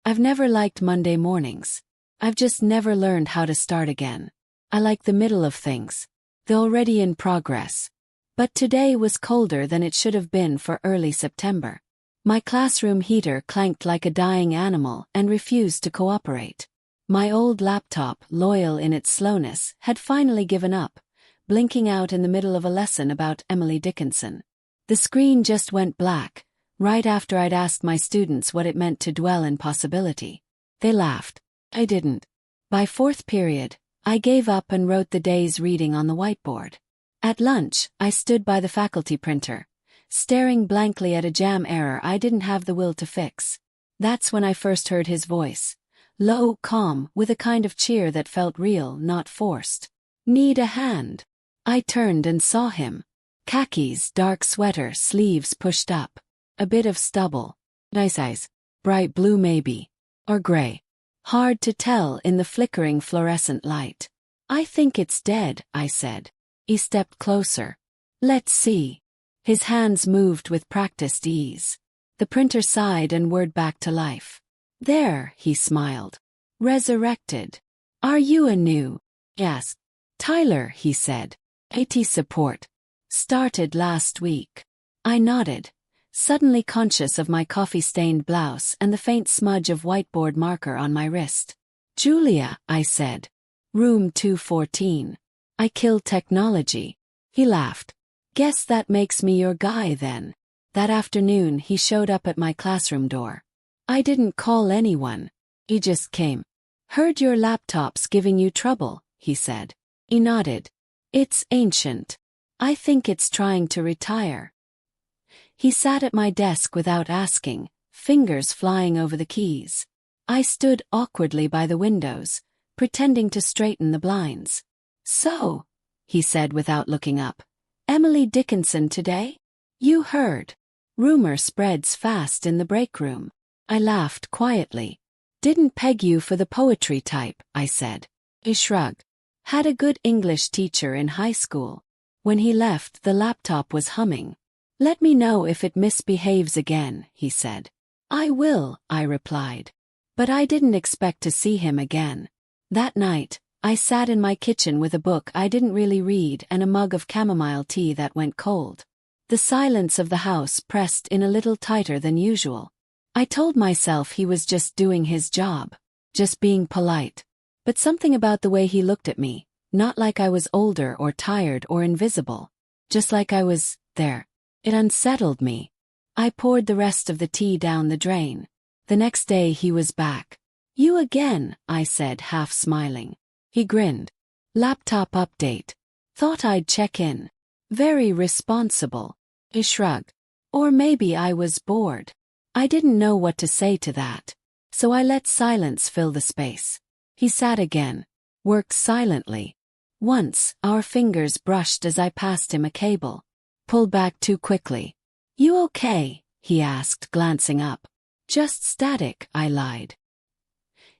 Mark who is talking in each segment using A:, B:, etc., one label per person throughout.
A: I've never liked Monday mornings. I've just never learned how to start again. I like the middle of things. The already in progress. But today was colder than it should have been for early September. My classroom heater clanked like a dying animal and refused to cooperate. My old laptop, loyal in its slowness, had finally given up, blinking out in the middle of a lesson about Emily Dickinson. The screen just went black, right after I'd asked my students what it meant to dwell in possibility. They laughed. I didn't. By fourth period, I gave up and wrote the day's reading on the whiteboard. At lunch, I stood by the faculty printer, staring blankly at a jam error I didn't have the will to fix. That's when I first heard his voice. Low, calm, with a kind of cheer that felt real, not forced. Need a hand? I turned and saw him. Khakis, dark sweater, sleeves pushed up. A bit of stubble. Nice eyes. Bright blue maybe. Or gray. Hard to tell in the flickering fluorescent light. I think it's dead, I said. He stepped closer. Let's see. His hands moved with practiced ease. The printer sighed and whirred back to life. There, he smiled. Resurrected. Are you anew? Yes. Tyler, he said. AT support. Started last week. I nodded, suddenly conscious of my coffee-stained blouse and the faint smudge of whiteboard marker on my wrist. Julia, I said. Room 214. I killed technology. He laughed. Guess that makes me your guy then. That afternoon he showed up at my classroom door. I didn't call anyone. He just came. Heard your laptop's giving you trouble, he said. He nodded. It's ancient. I think it's trying to retire. He sat at my desk without asking, fingers flying over the keys. I stood awkwardly by the windows, pretending to straighten the blinds. So, he said without looking up, Emily Dickinson today? You heard. Rumor spreads fast in the break room. I laughed quietly. Didn't peg you for the poetry type, I said. He shrugged. Had a good English teacher in high school. When he left, the laptop was humming. Let me know if it misbehaves again, he said. I will, I replied. But I didn't expect to see him again. That night, I sat in my kitchen with a book I didn't really read and a mug of chamomile tea that went cold. The silence of the house pressed in a little tighter than usual. I told myself he was just doing his job, just being polite. But something about the way he looked at me, not like I was older or tired or invisible, just like I was there. It unsettled me. I poured the rest of the tea down the drain. The next day he was back. You again, I said, half smiling. He grinned. Laptop update. Thought I'd check in. Very responsible. He shrugged. Or maybe I was bored. I didn't know what to say to that. So I let silence fill the space. He sat again. Worked silently. Once, our fingers brushed as I passed him a cable. Pulled back too quickly. You okay? He asked, glancing up. Just static, I lied.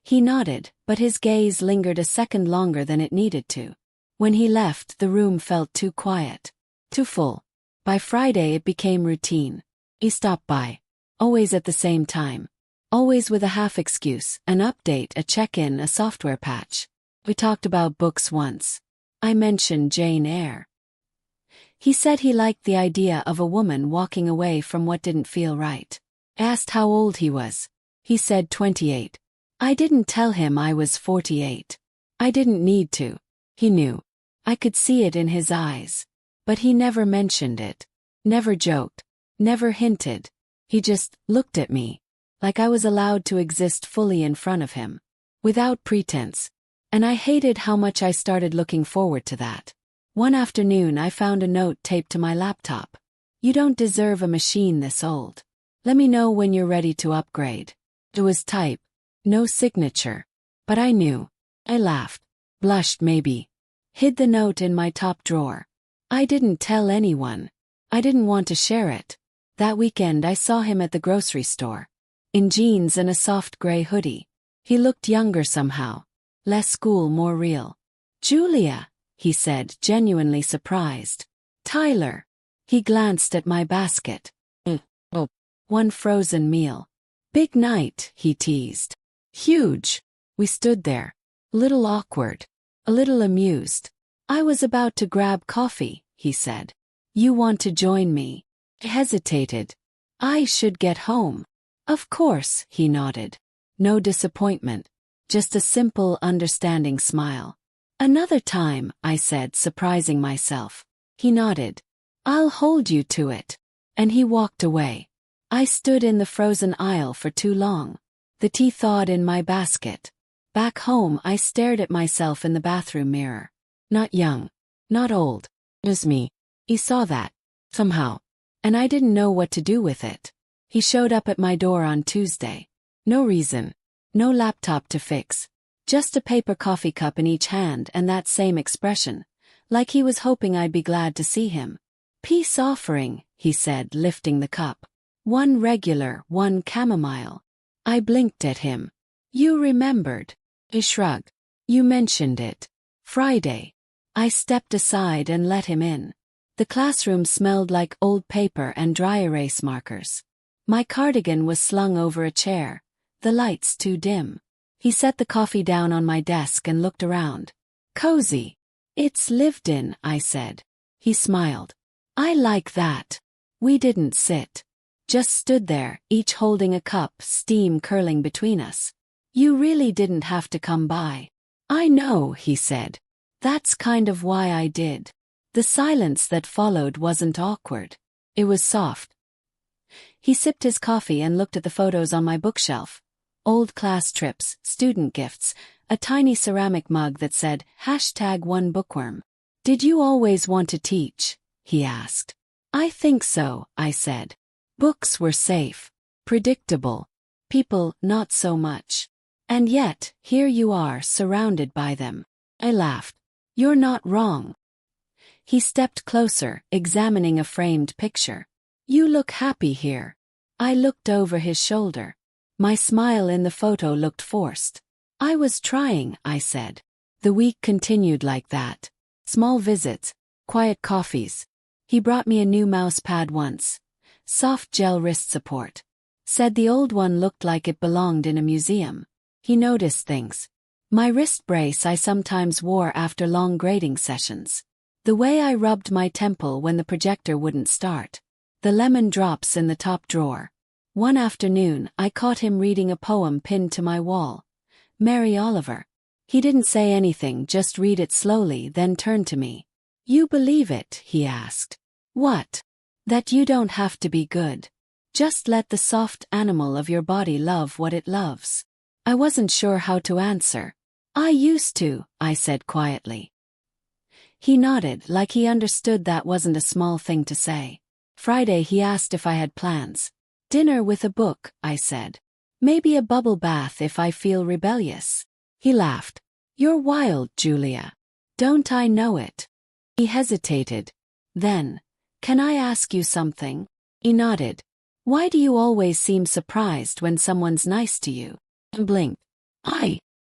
A: He nodded, but his gaze lingered a second longer than it needed to. When he left, the room felt too quiet. Too full. By Friday it became routine. He stopped by. Always at the same time. Always with a half excuse, an update, a check-in, a software patch. We talked about books once. I mentioned Jane Eyre. He said he liked the idea of a woman walking away from what didn't feel right. Asked how old he was. He said 28. I didn't tell him I was 48. I didn't need to. He knew. I could see it in his eyes. But he never mentioned it. Never joked. Never hinted. He just looked at me. Like I was allowed to exist fully in front of him. Without pretense. And I hated how much I started looking forward to that. One afternoon I found a note taped to my laptop. You don't deserve a machine this old. Let me know when you're ready to upgrade. It was type. No signature. But I knew. I laughed. Blushed maybe. Hid the note in my top drawer. I didn't tell anyone. I didn't want to share it. That weekend I saw him at the grocery store. In jeans and a soft gray hoodie. He looked younger somehow. Less school, more real. Julia, he said, genuinely surprised. Tyler. He glanced at my basket. Oh. One frozen meal. Big night, he teased. Huge. We stood there. A little awkward. A little amused. I was about to grab coffee, he said. You want to join me? I hesitated. I should get home. Of course, he nodded. No disappointment. Just a simple, understanding smile. Another time, I said, surprising myself. He nodded. I'll hold you to it. And he walked away. I stood in the frozen aisle for too long. The tea thawed in my basket. Back home, I stared at myself in the bathroom mirror. Not young. Not old. Just me. He saw that. Somehow. And I didn't know what to do with it. He showed up at my door on Tuesday. No reason. No laptop to fix. Just a paper coffee cup in each hand and that same expression. Like he was hoping I'd be glad to see him. Peace offering, he said, lifting the cup. One regular, one chamomile. I blinked at him. You remembered. He shrugged. You mentioned it. Friday. I stepped aside and let him in. The classroom smelled like old paper and dry erase markers. My cardigan was slung over a chair, the lights too dim. He set the coffee down on my desk and looked around. Cozy. It's lived in, I said. He smiled. I like that. We didn't sit. Just stood there, each holding a cup, steam curling between us. You really didn't have to come by. I know, he said. That's kind of why I did. The silence that followed wasn't awkward. It was soft. He sipped his coffee and looked at the photos on my bookshelf. Old class trips, student gifts, a tiny ceramic mug that said, #1bookworm. Did you always want to teach? He asked. I think so, I said. Books were safe. Predictable. People, not so much. And yet, here you are, surrounded by them. I laughed. You're not wrong. He stepped closer, examining a framed picture. You look happy here. I looked over his shoulder. My smile in the photo looked forced. I was trying, I said. The week continued like that. Small visits, quiet coffees. He brought me a new mouse pad once. Soft gel wrist support. Said the old one looked like it belonged in a museum. He noticed things. My wrist brace I sometimes wore after long grading sessions. The way I rubbed my temple when the projector wouldn't start. The lemon drops in the top drawer. One afternoon, I caught him reading a poem pinned to my wall. Mary Oliver. He didn't say anything, just read it slowly, then turned to me. You believe it? He asked. What? That you don't have to be good. Just let the soft animal of your body love what it loves. I wasn't sure how to answer. I used to, I said quietly. He nodded, like he understood that wasn't a small thing to say. Friday he asked if I had plans. Dinner with a book, I said. Maybe a bubble bath if I feel rebellious. He laughed. You're wild, Julia. Don't I know it? He hesitated. Then, can I ask you something? He nodded. Why do you always seem surprised when someone's nice to you? And blinked.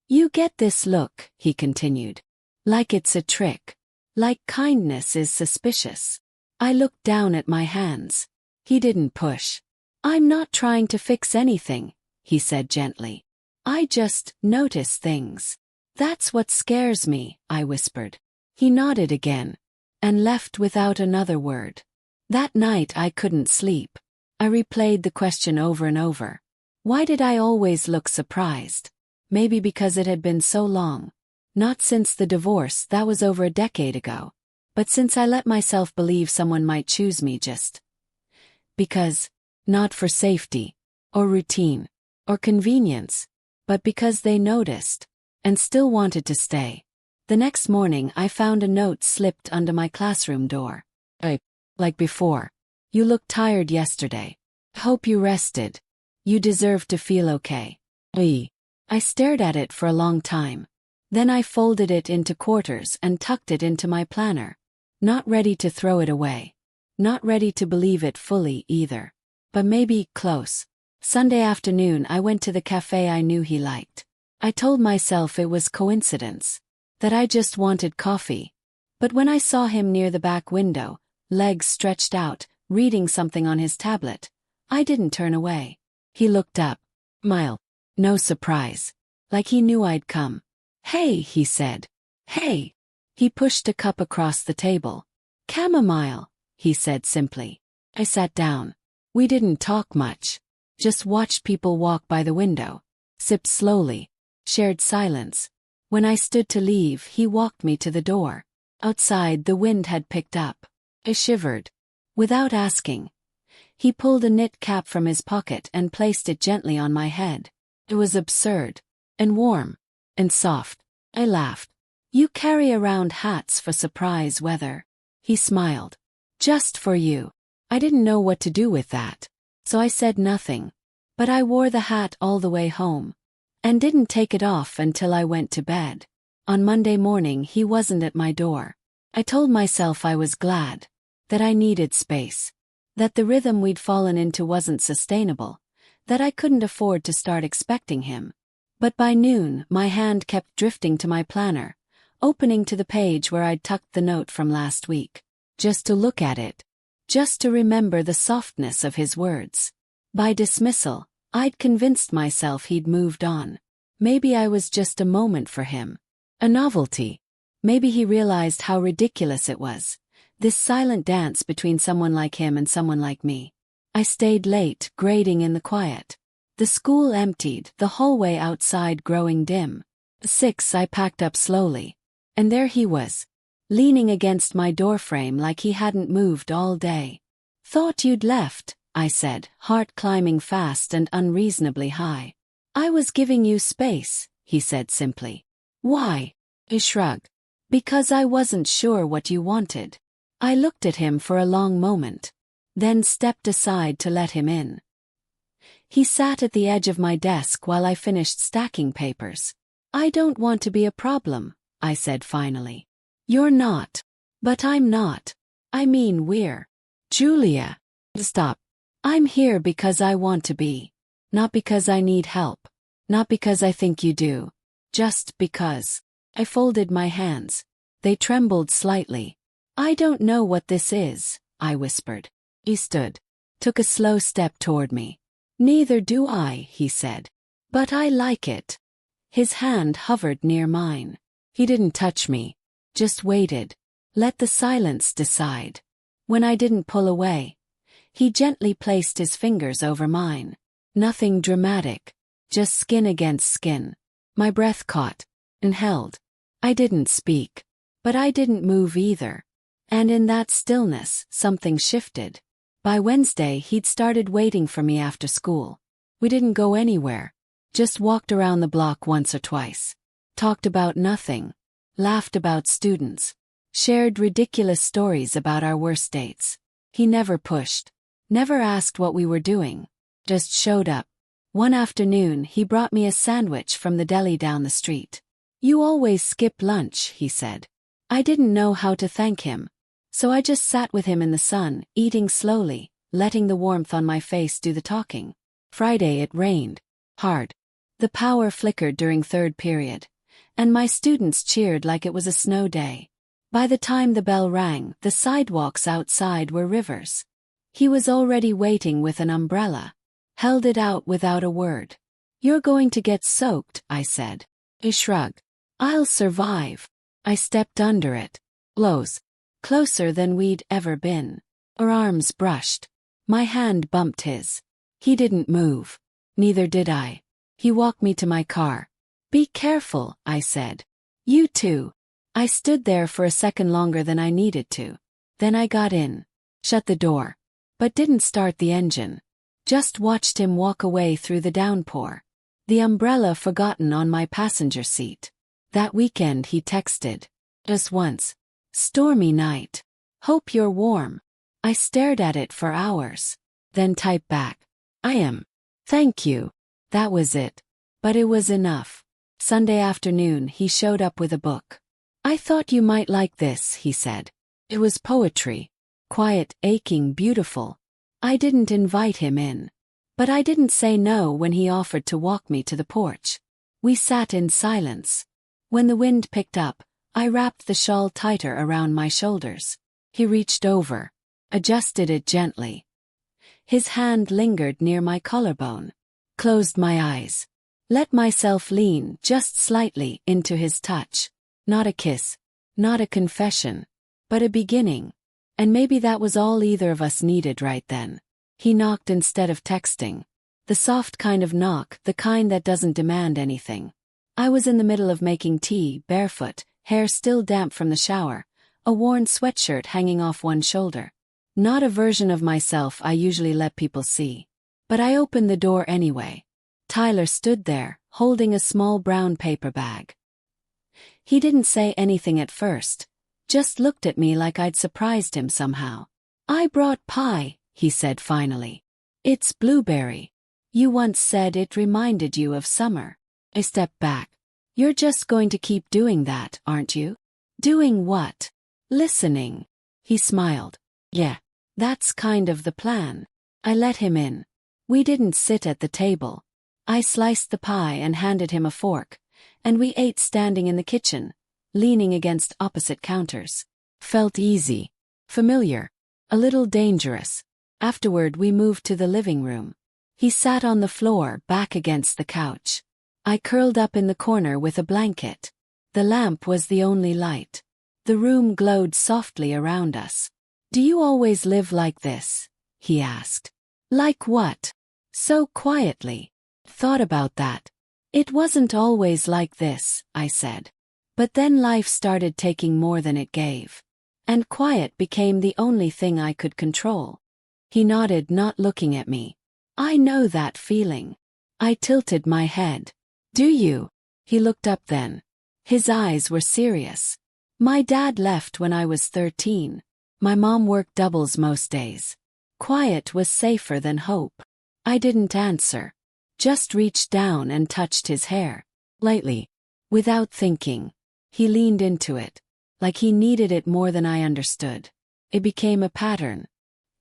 A: You get this look, he continued. Like it's a trick. Like kindness is suspicious. I looked down at my hands. He didn't push. I'm not trying to fix anything, he said gently. I just notice things. That's what scares me, I whispered. He nodded again. And left without another word. That night I couldn't sleep. I replayed the question over and over. Why did I always look surprised? Maybe because it had been so long. Not since the divorce, that was over a decade ago. But since I let myself believe someone might choose me just because, not for safety, or routine, or convenience, but because they noticed, and still wanted to stay. The next morning I found a note slipped under my classroom door. Like before. You looked tired yesterday. Hope you rested. You deserve to feel okay. I stared at it for a long time. Then I folded it into quarters and tucked it into my planner. Not ready to throw it away. Not ready to believe it fully either. But maybe close. Sunday afternoon I went to the cafe I knew he liked. I told myself it was coincidence. That I just wanted coffee. But when I saw him near the back window, legs stretched out, reading something on his tablet, I didn't turn away. He looked up. Smile. No surprise. Like he knew I'd come. Hey, he said. Hey. He pushed a cup across the table. Chamomile, he said simply. I sat down. We didn't talk much. Just watched people walk by the window. Sipped slowly. Shared silence. When I stood to leave, he walked me to the door. Outside, the wind had picked up. I shivered. Without asking. He pulled a knit cap from his pocket and placed it gently on my head. It was absurd. And warm. And soft. I laughed. You carry around hats for surprise weather. He smiled. Just for you. I didn't know what to do with that. So I said nothing. But I wore the hat all the way home. And didn't take it off until I went to bed. On Monday morning he wasn't at my door. I told myself I was glad. That I needed space. That the rhythm we'd fallen into wasn't sustainable. That I couldn't afford to start expecting him. But by noon my hand kept drifting to my planner, opening to the page where I'd tucked the note from last week. Just to look at it. Just to remember the softness of his words. By dismissal, I'd convinced myself he'd moved on. Maybe I was just a moment for him. A novelty. Maybe he realized how ridiculous it was. This silent dance between someone like him and someone like me. I stayed late, grading in the quiet. The school emptied, the hallway outside growing dim. At 6 I packed up slowly. And there he was. Leaning against my doorframe like he hadn't moved all day. Thought you'd left, I said, heart climbing fast and unreasonably high. I was giving you space, he said simply. Why? I shrugged. Because I wasn't sure what you wanted. I looked at him for a long moment. Then stepped aside to let him in. He sat at the edge of my desk while I finished stacking papers. I don't want to be a problem, I said finally. You're not. But I'm not. I mean we're. Julia. Stop. I'm here because I want to be. Not because I need help. Not because I think you do. Just because. I folded my hands. They trembled slightly. I don't know what this is, I whispered. He stood. Took a slow step toward me. Neither do I, he said. But I like it. His hand hovered near mine. He didn't touch me. Just waited. Let the silence decide. When I didn't pull away, he gently placed his fingers over mine. Nothing dramatic. Just skin against skin. My breath caught. And held. I didn't speak. But I didn't move either. And in that stillness, something shifted. By Wednesday he'd started waiting for me after school. We didn't go anywhere. Just walked around the block once or twice. Talked about nothing. Laughed about students. Shared ridiculous stories about our worst dates. He never pushed. Never asked what we were doing. Just showed up. One afternoon he brought me a sandwich from the deli down the street. You always skip lunch, he said. I didn't know how to thank him. So I just sat with him in the sun, eating slowly, letting the warmth on my face do the talking. Friday it rained. Hard. The power flickered during third period. And my students cheered like it was a snow day. By the time the bell rang, the sidewalks outside were rivers. He was already waiting with an umbrella. Held it out without a word. You're going to get soaked, I said. He shrugged. I'll survive. I stepped under it. Close. Closer than we'd ever been. Our arms brushed. My hand bumped his. He didn't move. Neither did I. He walked me to my car. Be careful, I said. You too. I stood there for a second longer than I needed to. Then I got in. Shut the door. But didn't start the engine. Just watched him walk away through the downpour. The umbrella forgotten on my passenger seat. That weekend he texted. Just once. Stormy night. Hope you're warm. I stared at it for hours. Then typed back. I am. Thank you. That was it. But it was enough. Sunday afternoon he showed up with a book. I thought you might like this, he said. It was poetry. Quiet, aching, beautiful. I didn't invite him in. But I didn't say no when he offered to walk me to the porch. We sat in silence. When the wind picked up, I wrapped the shawl tighter around my shoulders. He reached over. Adjusted it gently. His hand lingered near my collarbone. Closed my eyes. Let myself lean just slightly into his touch. Not a kiss, not a confession, but a beginning. And maybe that was all either of us needed right then. He knocked instead of texting. The soft kind of knock, the kind that doesn't demand anything. I was in the middle of making tea, barefoot, hair still damp from the shower, a worn sweatshirt hanging off one shoulder. Not a version of myself I usually let people see. But I opened the door anyway. Tyler stood there, holding a small brown paper bag. He didn't say anything at first, just looked at me like I'd surprised him somehow. "I brought pie," he said finally. "It's blueberry. You once said it reminded you of summer." I stepped back. "You're just going to keep doing that, aren't you?" "Doing what?" "Listening." He smiled. "Yeah, that's kind of the plan." I let him in. We didn't sit at the table. I sliced the pie and handed him a fork, and we ate standing in the kitchen, leaning against opposite counters. Felt easy, familiar, a little dangerous. Afterward we moved to the living room. He sat on the floor, back against the couch. I curled up in the corner with a blanket. The lamp was the only light. The room glowed softly around us. "Do you always live like this?" he asked. "Like what?" So quietly. Thought about that. "It wasn't always like this," I said. But then life started taking more than it gave. And quiet became the only thing I could control. He nodded, not looking at me. "I know that feeling." I tilted my head. "Do you?" He looked up then. His eyes were serious. "My dad left when I was 13. My mom worked doubles most days. Quiet was safer than hope." I didn't answer. Just reached down and touched his hair. Lightly. Without thinking. He leaned into it. Like he needed it more than I understood. It became a pattern.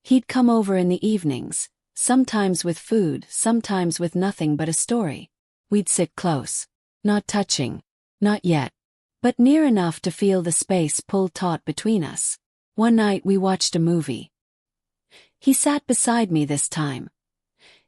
A: He'd come over in the evenings, sometimes with food, sometimes with nothing but a story. We'd sit close. Not touching. Not yet. But near enough to feel the space pull taut between us. One night we watched a movie. He sat beside me this time.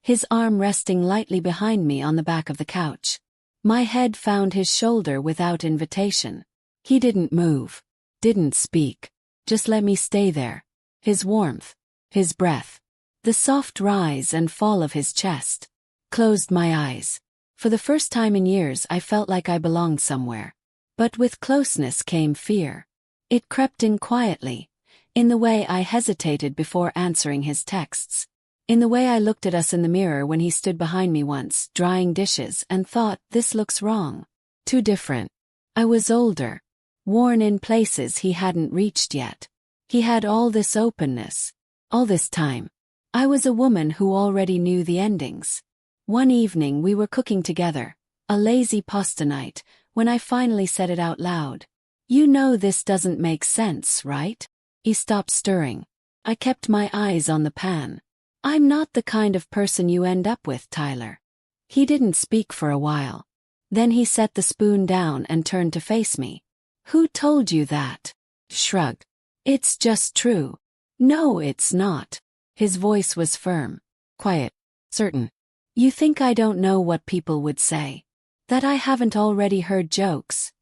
A: His arm resting lightly behind me on the back of the couch. My head found his shoulder without invitation. He didn't move. Didn't speak. Just let me stay there. His warmth. His breath. The soft rise and fall of his chest. Closed my eyes. For the first time in years I felt like I belonged somewhere. But with closeness came fear. It crept in quietly. In the way I hesitated before answering his texts. In the way I looked at us in the mirror when he stood behind me once, drying dishes, and thought, this looks wrong. Too different. I was older. Worn in places he hadn't reached yet. He had all this openness. All this time. I was a woman who already knew the endings. One evening we were cooking together, a lazy pasta night, when I finally said it out loud. "You know this doesn't make sense, right?" He stopped stirring. I kept my eyes on the pan. "I'm not the kind of person you end up with, Tyler." He didn't speak for a while. Then he set the spoon down and turned to face me. "Who told you that?" Shrugged. "It's just true." "No, it's not." His voice was firm. Quiet. Certain. "You think I don't know what people would say? That I haven't already heard jokes?"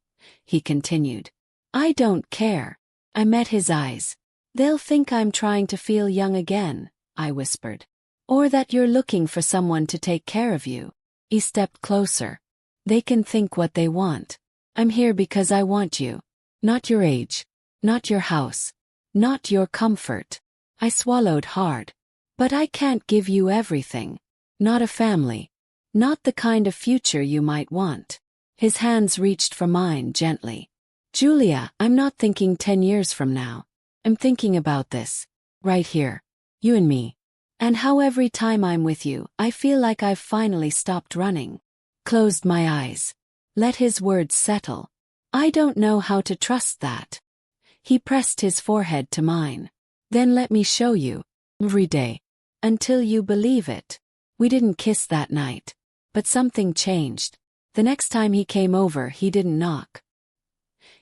A: He continued. "I don't care." I met his eyes. "They'll think I'm trying to feel young again," I whispered. "Or that you're looking for someone to take care of you." He stepped closer. "They can think what they want. I'm here because I want you. Not your age. Not your house. Not your comfort." I swallowed hard. "But I can't give you everything. Not a family. Not the kind of future you might want." His hands reached for mine gently. "Julia, I'm not thinking 10 years from now. I'm thinking about this. Right here. You and me. And how every time I'm with you, I feel like I've finally stopped running." Closed my eyes. Let his words settle. "I don't know how to trust that." He pressed his forehead to mine. "Then let me show you. Every day. Until you believe it." We didn't kiss that night. But something changed. The next time he came over, he didn't knock.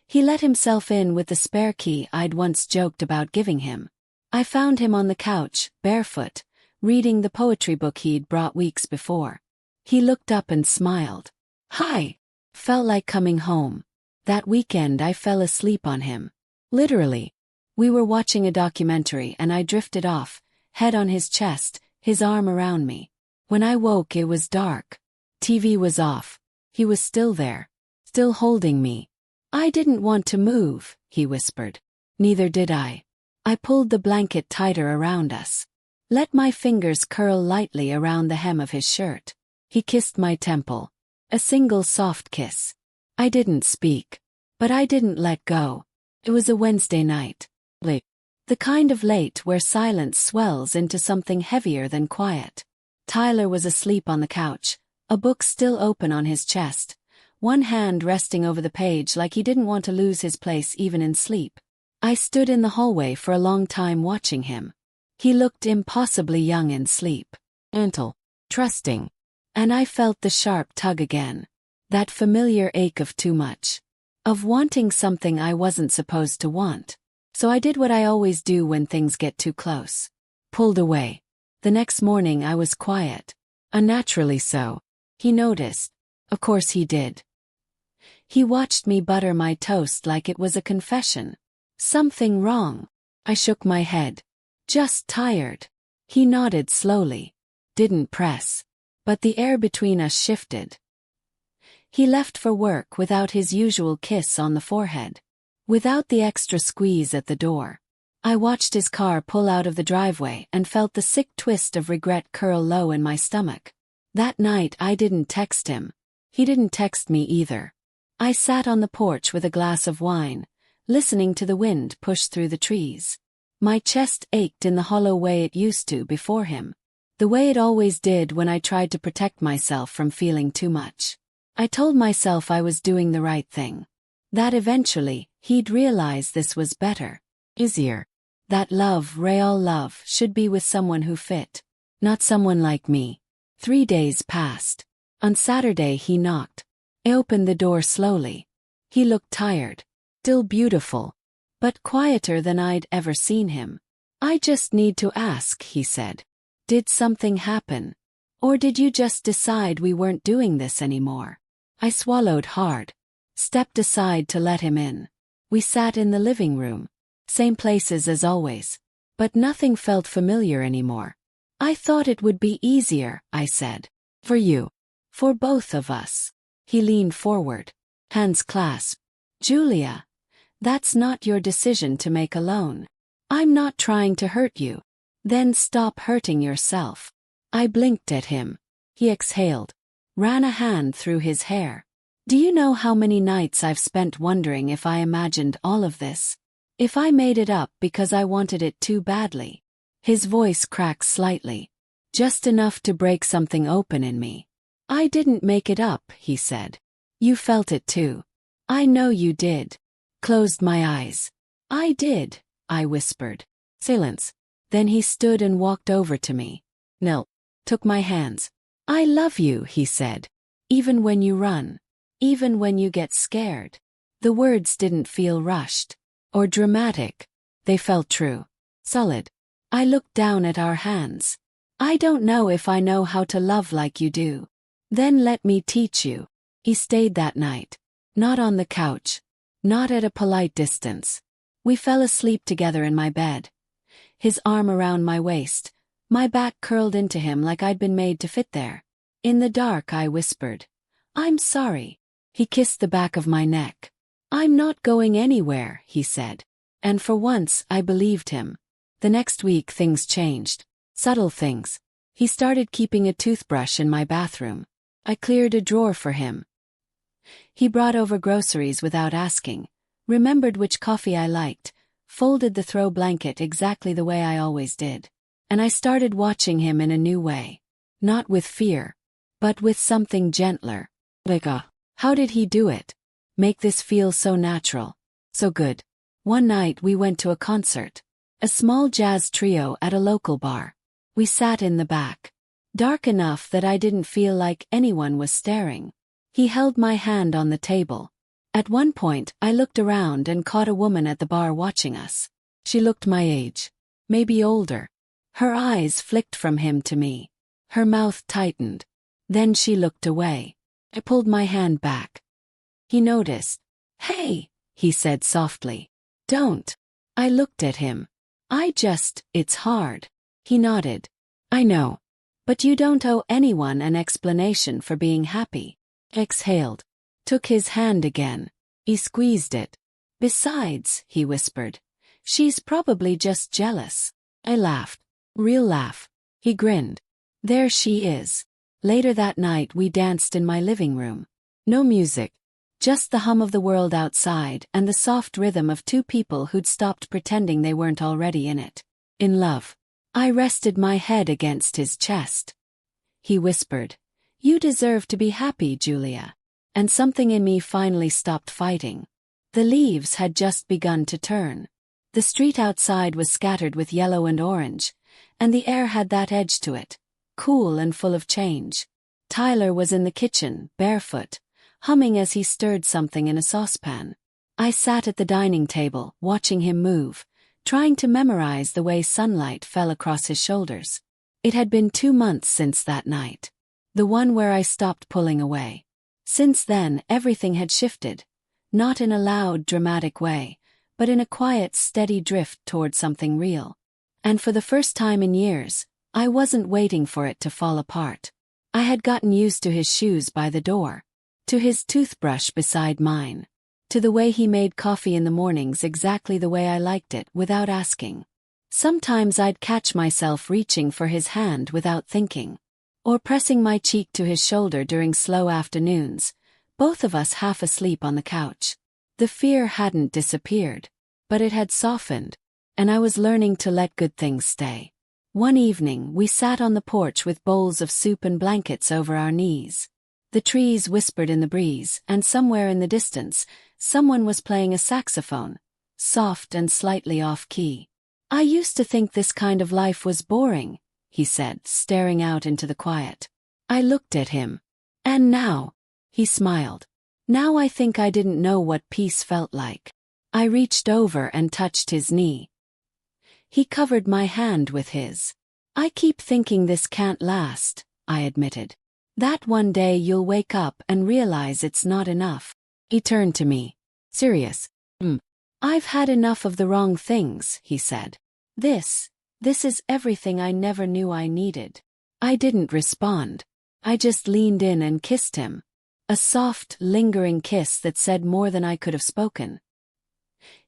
A: He let himself in with the spare key I'd once joked about giving him. I found him on the couch, barefoot, reading the poetry book he'd brought weeks before. He looked up and smiled. Hi. Felt like coming home. That weekend I fell asleep on him. Literally. We were watching a documentary and I drifted off, head on his chest, his arm around me. When I woke it was dark. TV was off. He was still there. Still holding me. I didn't want to move, he whispered. Neither did I. I pulled the blanket tighter around us. Let my fingers curl lightly around the hem of his shirt. He kissed my temple. A single soft kiss. I didn't speak. But I didn't let go. It was a Wednesday night. Late. The kind of late where silence swells into something heavier than quiet. Tyler was asleep on the couch, a book still open on his chest, one hand resting over the page like he didn't want to lose his place even in sleep. I stood in the hallway for a long time watching him. He looked impossibly young in sleep. Gentle. Trusting. And I felt the sharp tug again. That familiar ache of too much. Of wanting something I wasn't supposed to want. So I did what I always do when things get too close. Pulled away. The next morning I was quiet. Unnaturally so. He noticed. Of course he did. He watched me butter my toast like it was a confession. Something wrong. I shook my head. Just tired. He nodded slowly. Didn't press. But the air between us shifted. He left for work without his usual kiss on the forehead. Without the extra squeeze at the door. I watched his car pull out of the driveway and felt the sick twist of regret curl low in my stomach. That night I didn't text him. He didn't text me either. I sat on the porch with a glass of wine, listening to the wind push through the trees. My chest ached in the hollow way it used to before him. The way it always did when I tried to protect myself from feeling too much. I told myself I was doing the right thing. That eventually, he'd realize this was better. Easier. That love, real love, should be with someone who fit. Not someone like me. 3 days passed. On Saturday he knocked. I opened the door slowly. He looked tired. Still beautiful. But quieter than I'd ever seen him. I just need to ask, he said. Did something happen? Or did you just decide we weren't doing this anymore? I swallowed hard. Stepped aside to let him in. We sat in the living room. Same places as always. But nothing felt familiar anymore. I thought it would be easier, I said. For you. For both of us. He leaned forward. Hands clasped. Julia. That's not your decision to make alone. I'm not trying to hurt you. Then stop hurting yourself. I blinked at him. He exhaled. Ran a hand through his hair. Do you know how many nights I've spent wondering if I imagined all of this? If I made it up because I wanted it too badly? His voice cracked slightly. Just enough to break something open in me. I didn't make it up, he said. You felt it too. I know you did. Closed my eyes. I did, I whispered. Silence. Then he stood and walked over to me. Knelt. Took my hands. I love you, he said. Even when you run. Even when you get scared. The words didn't feel rushed. Or dramatic. They felt true. Solid. I looked down at our hands. I don't know if I know how to love like you do. Then let me teach you. He stayed that night. Not on the couch. Not at a polite distance. We fell asleep together in my bed. His arm around my waist. My back curled into him like I'd been made to fit there. In the dark I whispered. I'm sorry. He kissed the back of my neck. I'm not going anywhere, he said. And for once I believed him. The next week things changed. Subtle things. He started keeping a toothbrush in my bathroom. I cleared a drawer for him. He brought over groceries without asking. Remembered which coffee I liked. Folded the throw blanket exactly the way I always did. And I started watching him in a new way. Not with fear. But with something gentler. How did he do it? Make this feel so natural. So good. One night we went to a concert. A small jazz trio at a local bar. We sat in the back. Dark enough that I didn't feel like anyone was staring. He held my hand on the table. At one point, I looked around and caught a woman at the bar watching us. She looked my age. Maybe older. Her eyes flicked from him to me. Her mouth tightened. Then she looked away. I pulled my hand back. He noticed. "Hey," he said softly. "Don't." I looked at him. It's hard." He nodded. "I know. But you don't owe anyone an explanation for being happy." Exhaled. Took his hand again. He squeezed it. "Besides," he whispered, "she's probably just jealous." I laughed. Real laugh. He grinned. "There she is." Later that night we danced in my living room. No music. Just the hum of the world outside and the soft rhythm of two people who'd stopped pretending they weren't already in it. In love. I rested my head against his chest. He whispered, "You deserve to be happy, Julia." And something in me finally stopped fighting. The leaves had just begun to turn. The street outside was scattered with yellow and orange, and the air had that edge to it, cool and full of change. Tyler was in the kitchen, barefoot, humming as he stirred something in a saucepan. I sat at the dining table, watching him move, trying to memorize the way sunlight fell across his shoulders. It had been 2 months since that night. The one where I stopped pulling away. Since then, everything had shifted. Not in a loud, dramatic way, but in a quiet, steady drift toward something real. And for the first time in years, I wasn't waiting for it to fall apart. I had gotten used to his shoes by the door, to his toothbrush beside mine, to the way he made coffee in the mornings exactly the way I liked it without asking. Sometimes I'd catch myself reaching for his hand without thinking, or pressing my cheek to his shoulder during slow afternoons, both of us half asleep on the couch. The fear hadn't disappeared, but it had softened, and I was learning to let good things stay. One evening, we sat on the porch with bowls of soup and blankets over our knees. The trees whispered in the breeze, and somewhere in the distance, someone was playing a saxophone, soft and slightly off-key. "I used to think this kind of life was boring," he said, staring out into the quiet. I looked at him. "And now," he smiled, "now I think I didn't know what peace felt like." I reached over and touched his knee. He covered my hand with his. "I keep thinking this can't last," I admitted. "That one day you'll wake up and realize it's not enough." He turned to me. "Serious?" "I've had enough of the wrong things," he said. This is everything I never knew I needed." I didn't respond. I just leaned in and kissed him. A soft, lingering kiss that said more than I could have spoken.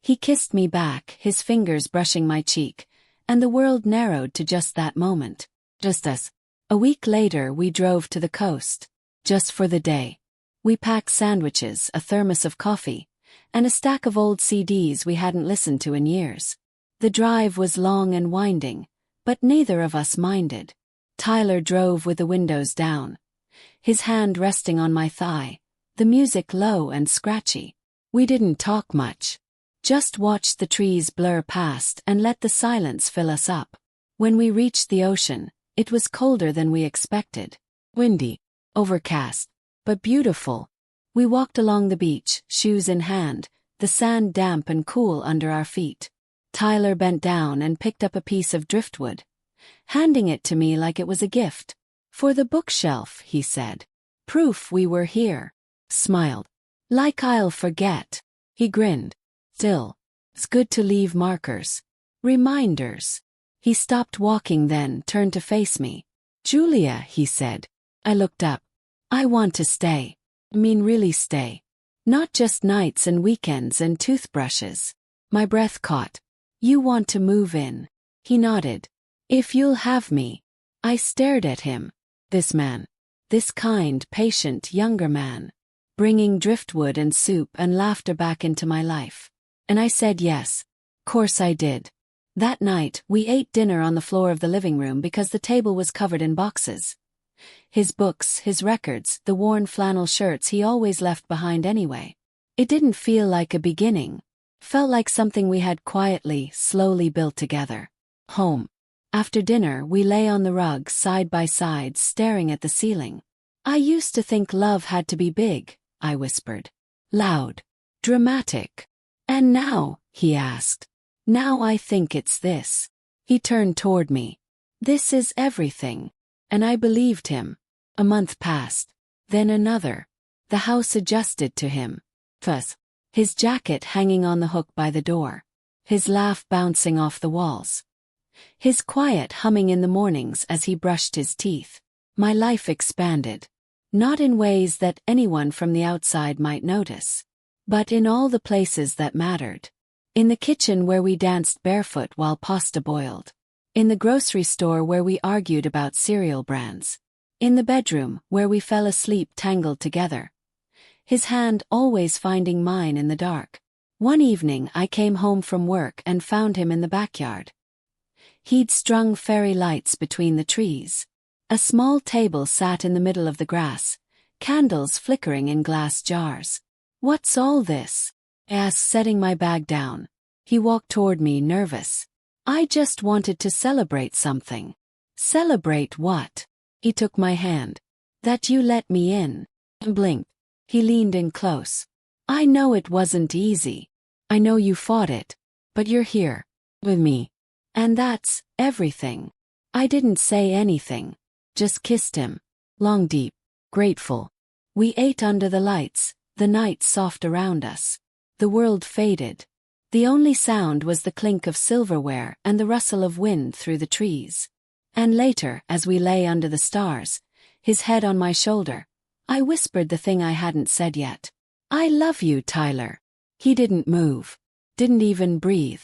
A: He kissed me back, his fingers brushing my cheek, and the world narrowed to just that moment. Just us. A week later we drove to the coast. Just for the day. We packed sandwiches, a thermos of coffee, and a stack of old CDs we hadn't listened to in years. The drive was long and winding, but neither of us minded. Tyler drove with the windows down, his hand resting on my thigh, the music low and scratchy. We didn't talk much. Just watched the trees blur past and let the silence fill us up. When we reached the ocean, it was colder than we expected. Windy, overcast, but beautiful. We walked along the beach, shoes in hand, the sand damp and cool under our feet. Tyler bent down and picked up a piece of driftwood, handing it to me like it was a gift. "For the bookshelf," he said. "Proof we were here." Smiled. "Like I'll forget." He grinned. "Still, it's good to leave markers. Reminders." He stopped walking then turned to face me. "Julia," he said. I looked up. "I want to stay. I mean really stay. Not just nights and weekends and toothbrushes." My breath caught. "You want to move in?" He nodded. "If you'll have me." I stared at him. This man. This kind, patient, younger man. Bringing driftwood and soup and laughter back into my life. And I said yes. Course I did. That night, we ate dinner on the floor of the living room because the table was covered in boxes. His books, his records, the worn flannel shirts he always left behind anyway. It didn't feel like a beginning. Felt like something we had quietly, slowly built together. Home. After dinner, we lay on the rug side by side staring at the ceiling. "I used to think love had to be big," I whispered. "Loud. Dramatic. And now?" he asked. "Now I think it's this." He turned toward me. "This is everything." And I believed him. A month passed. Then another. The house adjusted to him. Thus, his jacket hanging on the hook by the door. His laugh bouncing off the walls. His quiet humming in the mornings as he brushed his teeth. My life expanded. Not in ways that anyone from the outside might notice, but in all the places that mattered. In the kitchen where we danced barefoot while pasta boiled. In the grocery store where we argued about cereal brands. In the bedroom where we fell asleep tangled together. His hand always finding mine in the dark. One evening I came home from work and found him in the backyard. He'd strung fairy lights between the trees. A small table sat in the middle of the grass, candles flickering in glass jars. "What's all this?" I asked, setting my bag down. He walked toward me, nervous. "I just wanted to celebrate something." "Celebrate what?" He took my hand. "That you let me in." And blinked. He leaned in close. "I know it wasn't easy. I know you fought it. But you're here. With me. And that's everything." I didn't say anything. Just kissed him. Long, deep. Grateful. We ate under the lights, the night soft around us. The world faded. The only sound was the clink of silverware and the rustle of wind through the trees. And later, as we lay under the stars, his head on my shoulder, I whispered the thing I hadn't said yet. "I love you, Tyler." He didn't move. Didn't even breathe.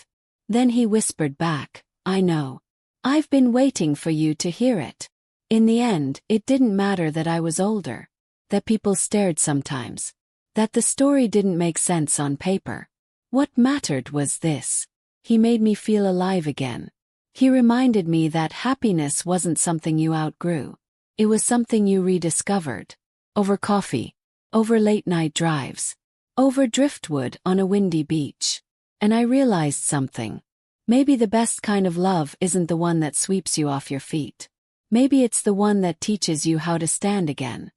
A: Then he whispered back, "I know. I've been waiting for you to hear it." In the end, it didn't matter that I was older. That people stared sometimes. That the story didn't make sense on paper. What mattered was this. He made me feel alive again. He reminded me that happiness wasn't something you outgrew. It was something you rediscovered. Over coffee. Over late-night drives. Over driftwood on a windy beach. And I realized something. Maybe the best kind of love isn't the one that sweeps you off your feet. Maybe it's the one that teaches you how to stand again.